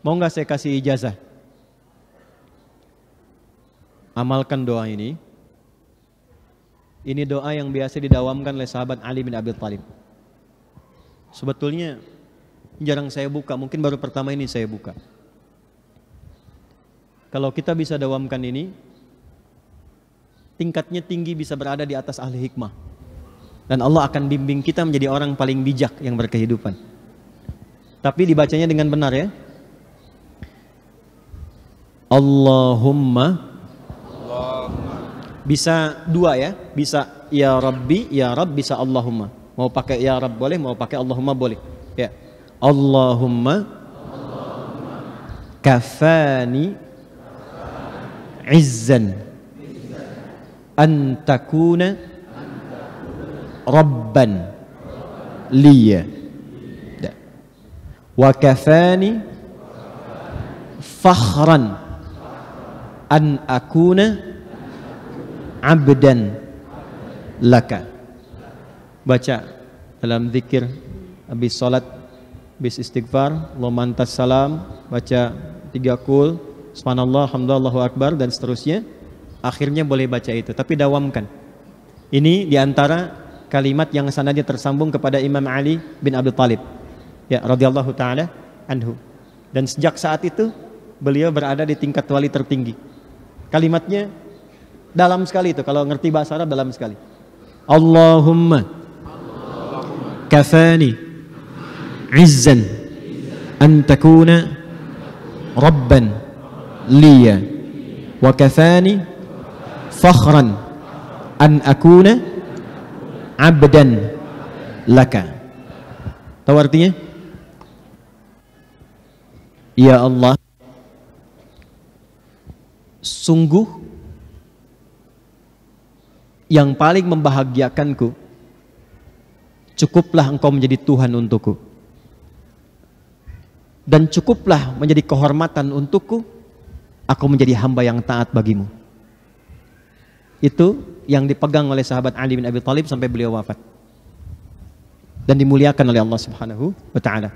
Mau nggak saya kasih ijazah? Amalkan doa ini. Ini doa yang biasa didawamkan oleh sahabat Ali bin Abi Thalib. Sebetulnya jarang saya buka, mungkin baru pertama ini saya buka. Kalau kita bisa dawamkan ini, tingkatnya tinggi, bisa berada di atas ahli hikmah. Dan Allah akan bimbing kita menjadi orang paling bijak yang berkehidupan. Tapi dibacanya dengan benar ya. Allahumma. Bisa dua ya, bisa ya Rabbi, ya Rabb, bisa Allahumma. Mau pakai ya Rabb boleh, mau pakai Allahumma boleh. Ya. Allahumma kafani izzan an takuna rabban liya wa kafani fakhran an akuna abdan laka. Baca dalam zikir habis salat, habis istighfar, Allahumma antas salam, baca 3 kul, subhanallah, alhamdulillah, Allahu akbar, dan seterusnya. Akhirnya boleh baca itu, tapi dawamkan. Ini diantara kalimat yang sanadnya tersambung kepada Imam Ali bin Abi Thalib, ya radhiyallahu taala anhu. Dan sejak saat itu beliau berada di tingkat wali tertinggi. Kalimatnya dalam sekali itu, kalau ngerti bahasa Arab dalam sekali. Allahumma kafani izzan an takuna rabban liya wa kafani fakhran an akuna abdan laka. Tahu artinya? Ya Allah, sungguh yang paling membahagiakanku, cukuplah engkau menjadi Tuhan untukku, dan cukuplah menjadi kehormatan untukku, aku menjadi hamba yang taat bagimu. Itu yang dipegang oleh sahabat Ali bin Abi Thalib sampai beliau wafat, dan dimuliakan oleh Allah Subhanahu wa ta'ala.